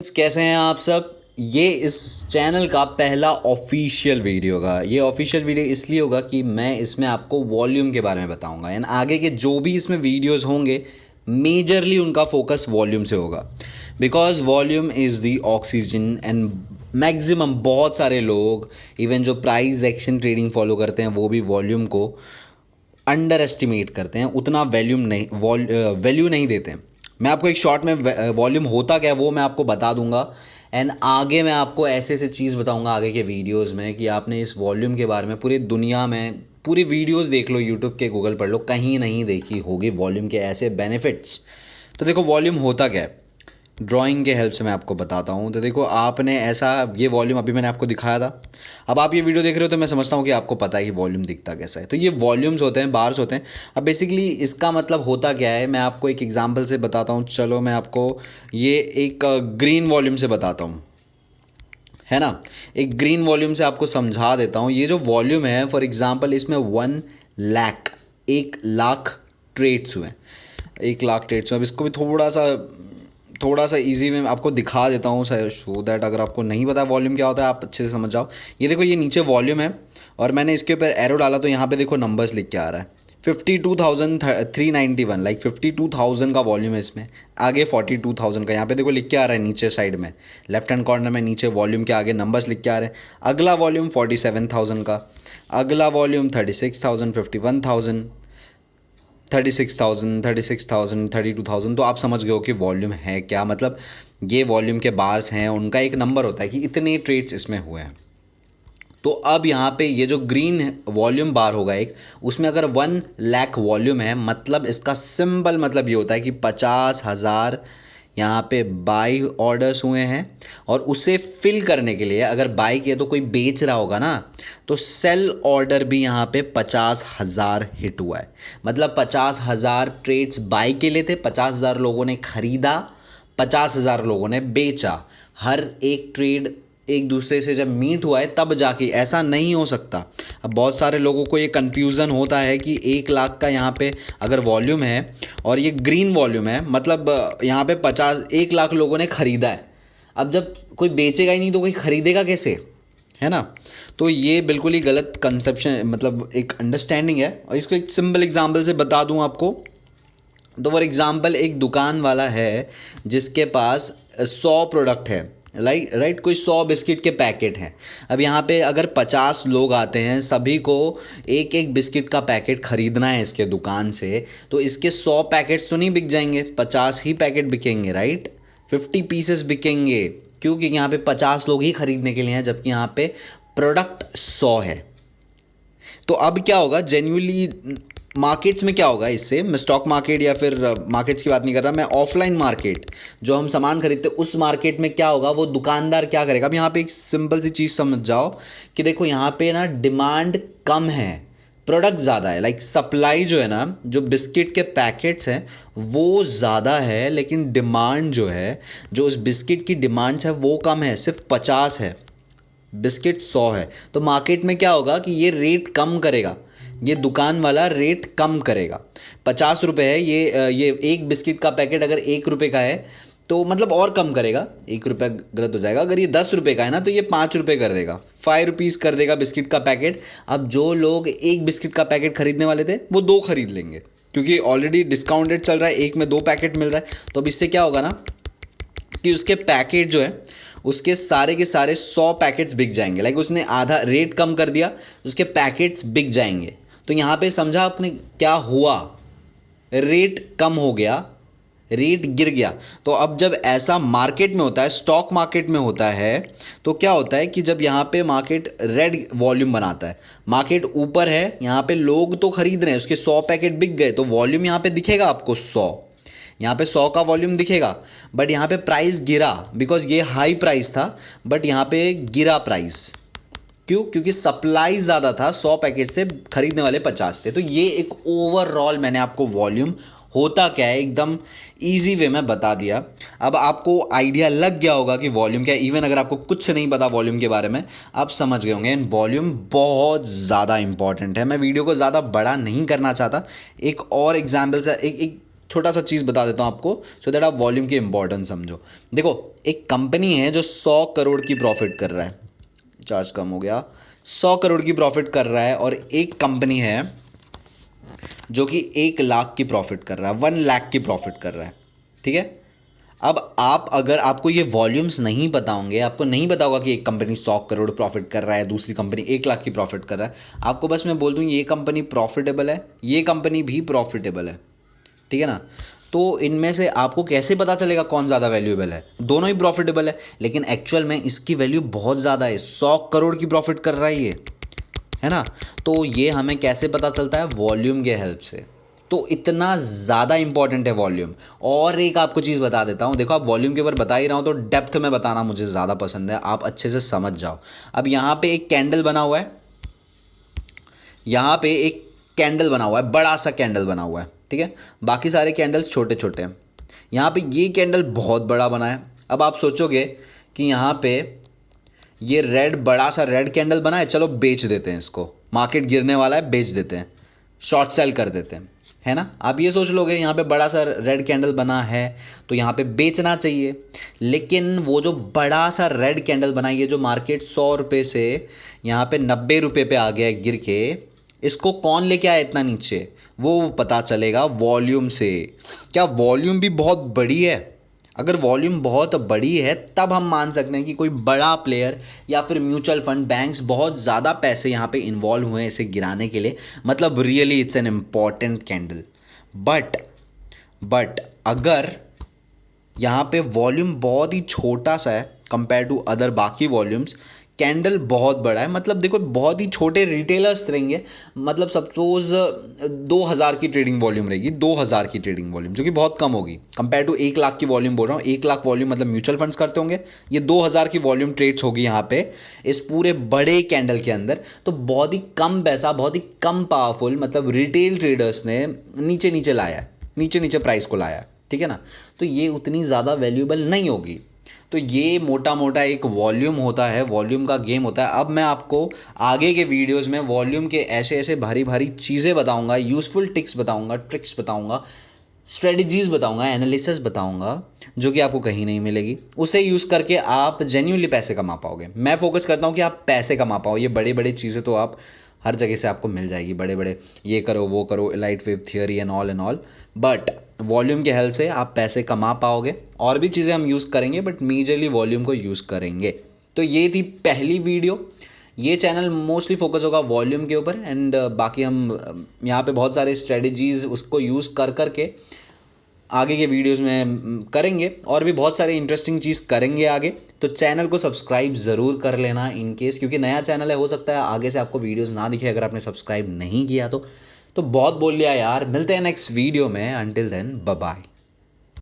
कैसे हैं आप सब। ये इस चैनल का पहला ऑफिशियल वीडियो होगा। ये ऑफिशियल वीडियो इसलिए होगा कि मैं इसमें आपको वॉल्यूम के बारे में बताऊंगा एंड आगे के जो भी इसमें वीडियोस होंगे मेजरली उनका फोकस वॉल्यूम से होगा। Because volume is the oxygen and maximum बहुत सारे लोग इवन जो प्राइस एक्शन ट्रेडिंग फॉलो करते हैं वो भी वॉल्यूम को अंडर एस्टिमेट करते हैं, उतना वैल्यू नहीं देते हैं। मैं आपको एक शॉर्ट में वॉल्यूम होता क्या है वो मैं आपको बता दूंगा एंड आगे मैं आपको ऐसे ऐसे चीज़ बताऊंगा आगे के वीडियोस में कि आपने इस वॉल्यूम के बारे में पूरी दुनिया में पूरी वीडियोस देख लो, यूट्यूब के गूगल पढ़ लो, कहीं नहीं देखी होगी वॉल्यूम के ऐसे बेनिफिट्स। तो देखो वॉल्यूम होता क्या है, ड्राइंग के हेल्प से मैं आपको बताता हूँ। तो देखो आपने ऐसा ये वॉल्यूम अभी मैंने आपको दिखाया था। अब आप ये वीडियो देख रहे हो तो मैं समझता हूँ कि आपको पता है कि वॉल्यूम दिखता कैसा है। तो ये वॉल्यूम्स होते हैं, बार्स होते हैं। अब बेसिकली इसका मतलब होता क्या है मैं आपको एक एग्जांपल से बताता हूँ। चलो मैं आपको ये एक ग्रीन वॉल्यूम से बताता हूँ, है ना। एक ग्रीन वॉल्यूम से आपको समझा देता हूँ। ये जो वॉल्यूम है फॉर एग्जांपल इसमें 1 लाख 1 लाख ट्रेड्स हुए, 1 लाख ट्रेड्स हुए। अब इसको भी थोड़ा सा इजी में आपको दिखा देता हूँ सो दैट अगर आपको नहीं पता वॉल्यूम क्या होता है आप अच्छे से समझ जाओ। ये देखो ये नीचे वॉल्यूम है और मैंने इसके ऊपर एरो डाला तो यहाँ पे देखो नंबर्स लिख के आ रहा है 52,391, लाइक 52,000 का वॉल्यूम है इसमें। आगे 42,000 का यहाँ पे देखो लिख के आ रहा है नीचे साइड में लेफ्ट हैंड कॉर्नर में, नीचे वॉल्यूम के आगे नंबर्स लिख के आ रहे हैं। अगला वॉल्यूम 47,000 का, अगला वॉल्यूम 36,000, 51,000, 36,000, 36,000, 32,000। तो आप समझ गए हो कि वॉल्यूम है क्या। मतलब ये वॉल्यूम के बार्स हैं, उनका एक नंबर होता है कि इतने ट्रेड्स इसमें हुए हैं। तो अब यहाँ पे ये जो ग्रीन वॉल्यूम बार होगा एक, उसमें अगर 1 लाख वॉल्यूम है मतलब इसका सिंपल मतलब ये होता है कि 50,000 यहाँ पे बाई ऑर्डर्स हुए हैं और उसे फिल करने के लिए अगर बाई किया तो कोई बेच रहा होगा ना, तो सेल ऑर्डर भी यहाँ पे 50,000 हिट हुआ है। मतलब 50,000 ट्रेड्स बाई के लिए थे, 50,000 लोगों ने खरीदा, 50,000 लोगों ने बेचा। हर एक ट्रेड एक दूसरे से जब मीट हुआ है तब जाके, ऐसा नहीं हो सकता। अब बहुत सारे लोगों को ये कन्फ्यूज़न होता है कि 1 लाख का यहाँ पे अगर वॉल्यूम है और ये ग्रीन वॉल्यूम है मतलब यहाँ पे 1 लाख लोगों ने ख़रीदा है। अब जब कोई बेचेगा ही नहीं तो कोई ख़रीदेगा कैसे, है ना। तो ये बिल्कुल ही गलत कंसेप्शन, मतलब एक अंडरस्टैंडिंग है। और इसको एक सिंपल एग्जांपल से बता दूँ आपको। तो फॉर एग्ज़ाम्पल एक दुकान वाला है जिसके पास 100 प्रोडक्ट है, राइट कोई 100 बिस्किट के पैकेट हैं। अब यहाँ पे अगर 50 लोग आते हैं, सभी को एक एक बिस्किट का पैकेट ख़रीदना है इसके दुकान से, तो इसके 100 पैकेट्स तो नहीं बिक जाएंगे, 50 ही पैकेट बिकेंगे, राइट 50 पीसेस बिकेंगे, क्योंकि यहाँ पे 50 लोग ही ख़रीदने के लिए हैं जबकि यहाँ पे प्रोडक्ट 100 है। तो अब क्या होगा जेन्युइनली मार्केट्स में क्या होगा इससे, मैं स्टॉक मार्केट या फिर मार्केट्स की बात नहीं कर रहा, मैं ऑफलाइन मार्केट जो हम सामान खरीदते हैं उस मार्केट में क्या होगा, वो दुकानदार क्या करेगा। अब यहाँ पे एक सिंपल सी चीज़ समझ जाओ कि देखो यहाँ पे ना डिमांड कम है, प्रोडक्ट ज़्यादा है। लाइक सप्लाई जो है ना, जो बिस्किट के पैकेट्स हैं वो ज़्यादा है, लेकिन डिमांड जो है, जो उस बिस्किट की डिमांड्स है वो कम है, सिर्फ 50 है, बिस्किट 100 है। तो मार्केट में क्या होगा कि ये रेट कम करेगा, ये दुकान वाला रेट कम करेगा। 50 रुपये है ये एक बिस्किट का पैकेट अगर 1 रुपये का है तो मतलब और कम करेगा, 1 रुपये गलत हो जाएगा। अगर ये 10 रुपये का है ना तो ये 5 रुपये कर देगा, 5 रुपीज़ कर देगा बिस्किट का पैकेट। अब जो लोग एक बिस्किट का पैकेट खरीदने वाले थे वो 2 खरीद लेंगे, क्योंकि ऑलरेडी डिस्काउंटेड चल रहा है, एक में 2 पैकेट मिल रहा है। तो अब इससे क्या होगा ना कि उसके पैकेट जो है उसके सारे के सारे 100 पैकेट्स बिक जाएंगे। लाइक उसने आधा रेट कम कर दिया, उसके पैकेट्स बिक जाएंगे। तो यहाँ पे समझा आपने क्या हुआ, रेट कम हो गया, रेट गिर गया। तो अब जब ऐसा मार्केट में होता है, स्टॉक मार्केट में होता है, तो क्या होता है कि जब यहाँ पे मार्केट रेड वॉल्यूम बनाता है, मार्केट ऊपर है, यहाँ पे लोग तो खरीद रहे हैं, उसके 100 पैकेट बिक गए, तो वॉल्यूम यहाँ पे दिखेगा आपको 100, यहाँ पे 100 का वॉल्यूम दिखेगा। बट यहाँ पे प्राइस गिरा, बिकॉज ये हाई प्राइस था बट यहाँ पे गिरा प्राइस। क्यों? क्योंकि सप्लाई ज़्यादा था, 100 पैकेट से खरीदने वाले 50 थे। तो ये एक ओवरऑल मैंने आपको वॉल्यूम होता क्या है एकदम इजी वे में बता दिया। अब आपको आइडिया लग गया होगा कि वॉल्यूम क्या है। इवन अगर आपको कुछ नहीं पता वॉल्यूम के बारे में, आप समझ गए होंगे। एंड वॉल्यूम बहुत ज़्यादा इंपॉर्टेंट है। मैं वीडियो को ज़्यादा बड़ा नहीं करना चाहता, एक और एग्जाम्पल से एक छोटा सा चीज़ बता देता हूँ आपको सो दैट आप वॉल्यूम की इंपॉर्टेंस समझो। देखो, एक कंपनी है जो 100 करोड़ की प्रॉफिट कर रहा है, चार्ज कम हो गया, 100 करोड़ की प्रॉफिट कर रहा है, और एक कंपनी है जो कि 1 लाख की प्रॉफिट कर रहा है, 1 लाख की प्रॉफिट कर रहा है, ठीक है। अब आप, अगर आपको ये वॉल्यूम्स नहीं पता होंगे, आपको नहीं पता होगा कि एक कंपनी 100 करोड़ प्रॉफिट कर रहा है, दूसरी कंपनी 1 लाख की प्रॉफिट कर रहा है, आपको बस मैं बोल दूँ ये कंपनी प्रॉफिटेबल है, ये कंपनी भी प्रॉफिटेबल है, ठीक है ना। तो इनमें से आपको कैसे पता चलेगा कौन ज़्यादा वैल्यूएबल है? दोनों ही प्रॉफिटेबल है, लेकिन एक्चुअल में इसकी वैल्यू बहुत ज़्यादा है, 100 करोड़ की प्रॉफिट कर रहा है ये, है ना। तो ये हमें कैसे पता चलता है? वॉल्यूम के हेल्प से। तो इतना ज़्यादा इंपॉर्टेंट है वॉल्यूम। और एक आपको चीज़ बता देता हूँ, देखो आप वॉल्यूम के ऊपर बता ही रहा हूँ तो डेप्थ में बताना मुझे ज़्यादा पसंद है, आप अच्छे से समझ जाओ। अब यहाँ पे एक कैंडल बना हुआ है, यहाँ पे एक कैंडल बना हुआ है, बड़ा सा कैंडल बना हुआ है, ठीक है। बाकी सारे कैंडल्स छोटे छोटे हैं, यहाँ पे ये कैंडल बहुत बड़ा बना है। अब आप सोचोगे कि यहाँ पे ये बड़ा सा रेड कैंडल बना है, चलो बेच देते हैं इसको, मार्केट गिरने वाला है, बेच देते हैं, शॉर्ट सेल कर देते हैं, है ना। आप ये सोच लोगे यहाँ पे बड़ा सा रेड कैंडल बना है तो यहाँ पे बेचना चाहिए, लेकिन वो जो बड़ा सा रेड कैंडल बना है, ये जो मार्केट 100 रुपये से यहाँ पे 90 रुपये पे आ गया है गिर के, इसको कौन लेके आया इतना नीचे? वो पता चलेगा वॉल्यूम से। क्या वॉल्यूम भी बहुत बड़ी है? अगर वॉल्यूम बहुत बड़ी है तब हम मान सकते हैं कि कोई बड़ा प्लेयर या फिर म्यूचुअल फंड, बैंक्स, बहुत ज़्यादा पैसे यहाँ पे इन्वॉल्व हुए हैं इसे गिराने के लिए, मतलब really it's an important candle. But अगर यहाँ पे वॉल्यूम बहुत ही छोटा सा है कंपेयर टू अदर बाकी वॉल्यूम्स, कैंडल बहुत बड़ा है, मतलब देखो बहुत ही छोटे रिटेलर्स रहेंगे, मतलब सपोज 2000 की ट्रेडिंग वॉल्यूम रहेगी, 2000 की ट्रेडिंग वॉल्यूम, जो कि बहुत कम होगी कंपेयर टू 1 लाख की वॉल्यूम बोल रहा हूँ। 1 लाख वॉल्यूम मतलब म्यूचुअल फंड्स करते होंगे, ये 2000 की वॉल्यूम ट्रेड्स होगी यहाँ पे इस पूरे बड़े कैंडल के अंदर। तो बहुत ही कम पैसा, बहुत ही कम पावरफुल, मतलब रिटेल ट्रेडर्स ने नीचे नीचे लाया है, नीचे नीचे प्राइस को लाया है, ठीक है ना। तो ये उतनी ज़्यादा वैल्यूएबल नहीं होगी। तो ये मोटा मोटा एक वॉल्यूम होता है, वॉल्यूम का गेम होता है। अब मैं आपको आगे के वीडियोस में वॉल्यूम के ऐसे ऐसे भारी भारी चीज़ें बताऊंगा, यूज़फुल ट्रिक्स बताऊंगा, स्ट्रेटजीज़ बताऊंगा, एनालिसिस बताऊंगा, जो कि आपको कहीं नहीं मिलेगी। उसे यूज़ करके आप जेन्युइनली पैसे कमा पाओगे। मैं फोकस करता हूँ कि आप पैसे कमा पाओ। ये बड़ी बड़ी चीज़ें तो आप हर जगह से आपको मिल जाएगी, बड़े बड़े ये करो वो करो, light wave theory and all, but volume के हेल्प से आप पैसे कमा पाओगे। और भी चीज़ें हम यूज़ करेंगे बट मेजरली वॉल्यूम को यूज़ करेंगे। तो ये थी पहली वीडियो। ये चैनल मोस्टली फोकस होगा वॉल्यूम के ऊपर, एंड बाकी हम यहाँ पे बहुत सारे स्ट्रेटजीज़ उसको यूज़ कर करके आगे के वीडियोस में करेंगे, और भी बहुत सारे इंटरेस्टिंग चीज़ करेंगे आगे। तो चैनल को सब्सक्राइब ज़रूर कर लेना इन केस, क्योंकि नया चैनल है, हो सकता है आगे से आपको वीडियोस ना दिखे अगर आपने सब्सक्राइब नहीं किया तो बहुत बोल लिया यार। मिलते हैं नेक्स्ट वीडियो में, अंटिल देन बाय बाय।